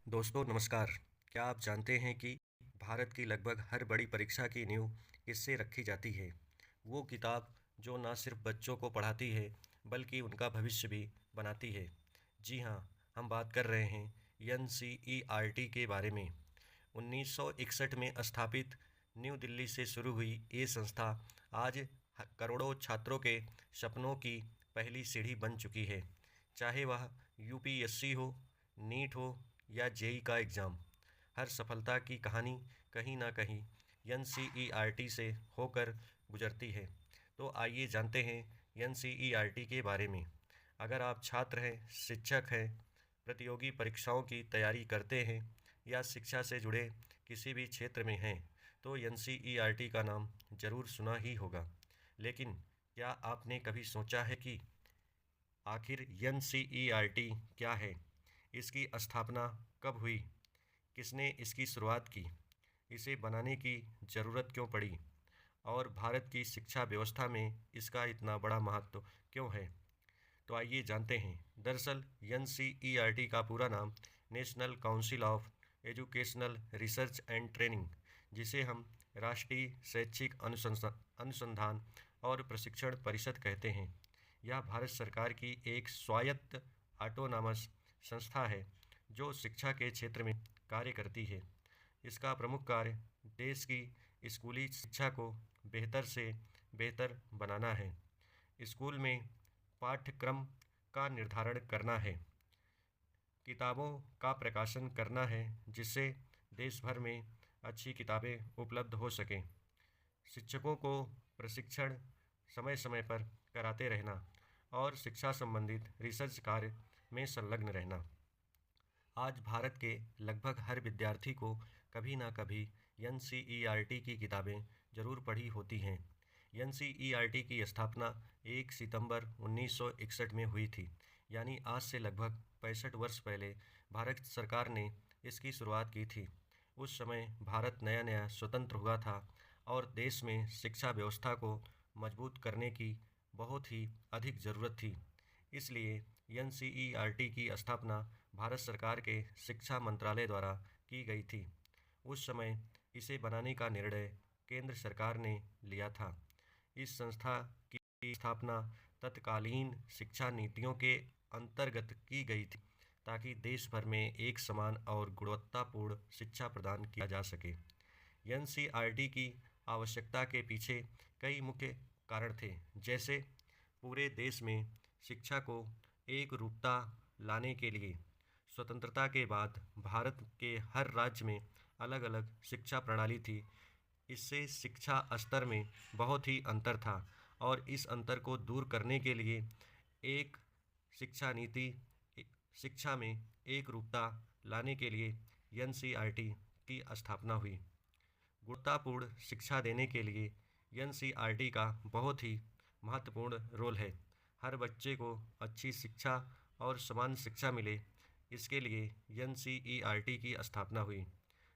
दोस्तों नमस्कार। क्या आप जानते हैं कि भारत की लगभग हर बड़ी परीक्षा की नींव इससे रखी जाती है। वो किताब जो न सिर्फ बच्चों को पढ़ाती है बल्कि उनका भविष्य भी बनाती है। जी हाँ, हम बात कर रहे हैं एनसीईआरटी के बारे में। 1961 में स्थापित न्यू दिल्ली से शुरू हुई ये संस्था आज करोड़ों छात्रों के सपनों की पहली सीढ़ी बन चुकी है। चाहे वह यूपीएससी हो, नीट हो या जेई का एग्ज़ाम, हर सफलता की कहानी कहीं ना कहीं एनसीईआरटी से होकर गुजरती है। तो आइए जानते हैं एनसीईआरटी के बारे में। अगर आप छात्र हैं, शिक्षक हैं, प्रतियोगी परीक्षाओं की तैयारी करते हैं या शिक्षा से जुड़े किसी भी क्षेत्र में हैं, तो एनसीईआरटी का नाम ज़रूर सुना ही होगा। लेकिन क्या आपने कभी सोचा है कि आखिर एनसीईआरटी क्या है? इसकी स्थापना कब हुई? किसने इसकी शुरुआत की? इसे बनाने की ज़रूरत क्यों पड़ी? और भारत की शिक्षा व्यवस्था में इसका इतना बड़ा महत्व क्यों है? तो आइए जानते हैं। दरअसल एनसीईआरटी का पूरा नाम national council of educational research and training, जिसे हम राष्ट्रीय शैक्षिक अनुसंधान और प्रशिक्षण परिषद कहते हैं। यह भारत सरकार की एक स्वायत्त ऑटोनॉमस संस्था है जो शिक्षा के क्षेत्र में कार्य करती है। इसका प्रमुख कार्य देश की स्कूली शिक्षा को बेहतर से बेहतर बनाना है। स्कूल में पाठ्यक्रम का निर्धारण करना है, किताबों का प्रकाशन करना है जिससे देश भर में अच्छी किताबें उपलब्ध हो सकें, शिक्षकों को प्रशिक्षण समय समय पर कराते रहना और शिक्षा संबंधित रिसर्च कार्य में संलग्न रहना। आज भारत के लगभग हर विद्यार्थी को कभी ना कभी एनसीईआरटी की किताबें जरूर पढ़ी होती हैं। एनसीईआरटी की स्थापना 1 सितंबर 1961 में हुई थी, यानी आज से लगभग 65 वर्ष पहले भारत सरकार ने इसकी शुरुआत की थी। उस समय भारत नया नया स्वतंत्र हुआ था और देश में शिक्षा व्यवस्था को मजबूत करने की बहुत ही अधिक ज़रूरत थी। इसलिए एनसीईआरटी की स्थापना भारत सरकार के शिक्षा मंत्रालय द्वारा की गई थी। उस समय इसे बनाने का निर्णय केंद्र सरकार ने लिया था। इस संस्था की स्थापना तत्कालीन शिक्षा नीतियों के अंतर्गत की गई थी ताकि देश भर में एक समान और गुणवत्तापूर्ण शिक्षा प्रदान किया जा सके। एनसीईआरटी की आवश्यकता के पीछे कई मुख्य कारण थे, जैसे पूरे देश में शिक्षा को एक रूपता लाने के लिए। स्वतंत्रता के बाद भारत के हर राज्य में अलग अलग शिक्षा प्रणाली थी। इससे शिक्षा स्तर में बहुत ही अंतर था और इस अंतर को दूर करने के लिए एक शिक्षा नीति, शिक्षा में एक रूपता लाने के लिए एनसीईआरटी की स्थापना हुई। गुणवत्तापूर्ण शिक्षा देने के लिए एनसीईआरटी का बहुत ही महत्वपूर्ण रोल है। हर बच्चे को अच्छी शिक्षा और समान शिक्षा मिले, इसके लिए एनसीईआरटी की स्थापना हुई।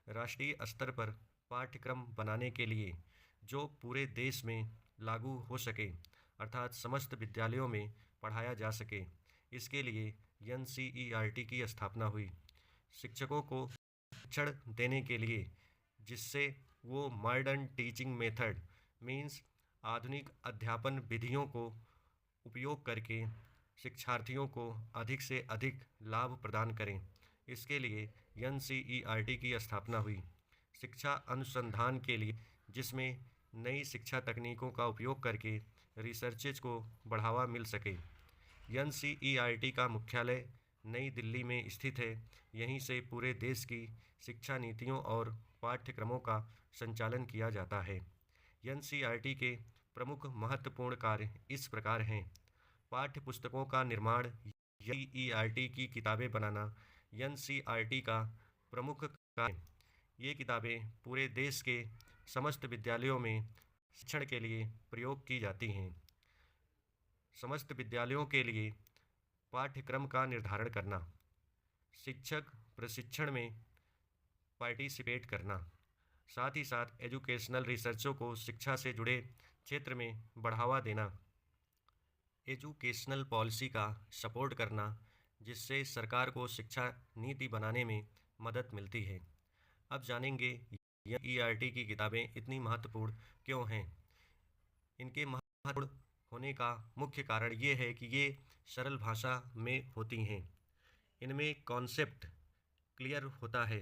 राष्ट्रीय स्तर पर पाठ्यक्रम बनाने के लिए जो पूरे देश में लागू हो सके, अर्थात समस्त विद्यालयों में पढ़ाया जा सके, इसके लिए एनसीईआरटी की स्थापना हुई। शिक्षकों को प्रशिक्षण देने के लिए, जिससे वो मॉडर्न टीचिंग मेथड मीन्स आधुनिक अध्यापन विधियों को उपयोग करके शिक्षार्थियों को अधिक से अधिक लाभ प्रदान करें, इसके लिए एनसीईआरटी की स्थापना हुई। शिक्षा अनुसंधान के लिए, जिसमें नई शिक्षा तकनीकों का उपयोग करके रिसर्चेज को बढ़ावा मिल सके। एनसीईआरटी का मुख्यालय नई दिल्ली में स्थित है। यहीं से पूरे देश की शिक्षा नीतियों और पाठ्यक्रमों का संचालन किया जाता है। एनसीईआरटी के प्रमुख महत्वपूर्ण कार्य इस प्रकार हैं। पाठ्य पुस्तकों का निर्माण, एनसीईआरटी की किताबें बनाना एनसीईआरटी का प्रमुख कार्य। ये किताबें पूरे देश के समस्त विद्यालयों में शिक्षण के लिए प्रयोग की जाती हैं। समस्त विद्यालयों के लिए पाठ्यक्रम का निर्धारण करना, शिक्षक प्रशिक्षण में पार्टिसिपेट करना, साथ ही साथ एजुकेशनल रिसर्चों को शिक्षा से जुड़े क्षेत्र में बढ़ावा देना, एजुकेशनल पॉलिसी का सपोर्ट करना, जिससे सरकार को शिक्षा नीति बनाने में मदद मिलती है। अब जानेंगे ERT की किताबें इतनी महत्वपूर्ण क्यों हैं। इनके महत्वपूर्ण होने का मुख्य कारण ये है कि ये सरल भाषा में होती हैं। इनमें कॉन्सेप्ट क्लियर होता है।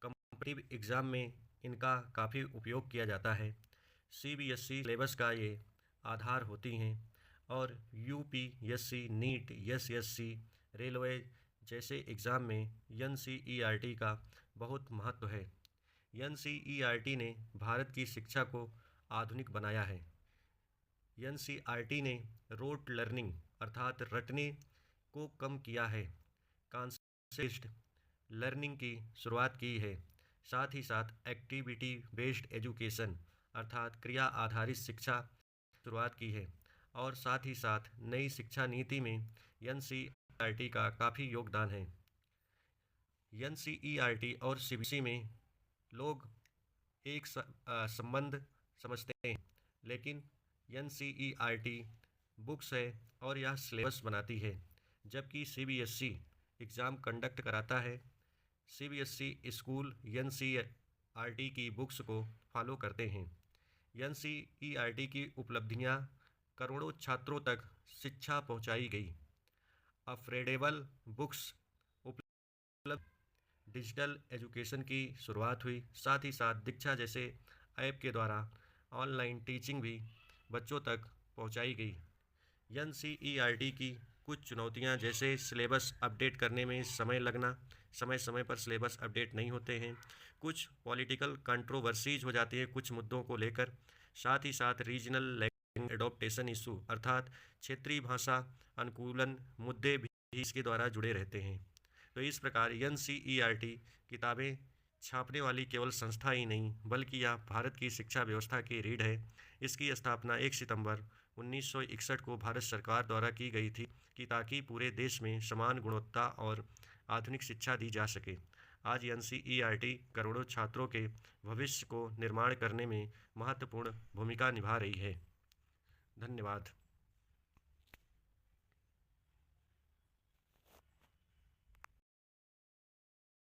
कॉम्पिटिटिव एग्ज़ाम में इनका काफ़ी उपयोग किया जाता है। CBSE सिलेबस का ये आधार होती हैं और UPSC, नीट, SSC, रेलवे जैसे एग्ज़ाम में NCERT का बहुत महत्व है। NCERT ने भारत की शिक्षा को आधुनिक बनाया है। NCERT ने रोट लर्निंग अर्थात रटने को कम किया है। कॉन्सेप्ट लर्निंग की शुरुआत की है। साथ ही साथ एक्टिविटी बेस्ड एजुकेशन अर्थात क्रिया आधारित शिक्षा शुरुआत की है। और साथ ही साथ नई शिक्षा नीति में NCERT का काफ़ी योगदान है। NCERT और CBSE में लोग एक संबंध समझते हैं, लेकिन NCERT बुक्स है और यह सिलेबस बनाती है, जबकि CBSE एग्ज़ाम कंडक्ट कराता है। CBSE स्कूल NCERT की बुक्स को फॉलो करते हैं। NCERT की उपलब्धियां करोड़ों छात्रों तक शिक्षा पहुंचाई गई। अफोर्डेबल बुक्स उपलब्ध, डिजिटल एजुकेशन की शुरुआत हुई। साथ ही साथ दीक्षा जैसे ऐप के द्वारा ऑनलाइन टीचिंग भी बच्चों तक पहुंचाई गई। NCERT की कुछ चुनौतियां जैसे सिलेबस अपडेट करने में समय लगना, समय समय पर सिलेबस अपडेट नहीं होते हैं, कुछ पॉलिटिकल कंट्रोवर्सीज हो जाती है कुछ मुद्दों को लेकर, साथ ही साथ रीजनल लैंग्वेज एडॉप्टेशन इशू अर्थात क्षेत्रीय भाषा अनुकूलन मुद्दे भी इसके द्वारा जुड़े रहते हैं। तो इस प्रकार NCERT किताबें छापने वाली केवल संस्था ही नहीं बल्कि यह भारत की शिक्षा व्यवस्था की रीढ़ है। इसकी स्थापना 1 सितंबर 1961 को भारत सरकार द्वारा की गई थी कि ताकि पूरे देश में समान गुणवत्ता और आधुनिक शिक्षा दी जा सके। आज NCERT करोड़ों छात्रों के भविष्य को निर्माण करने में महत्वपूर्ण भूमिका निभा रही है। धन्यवाद।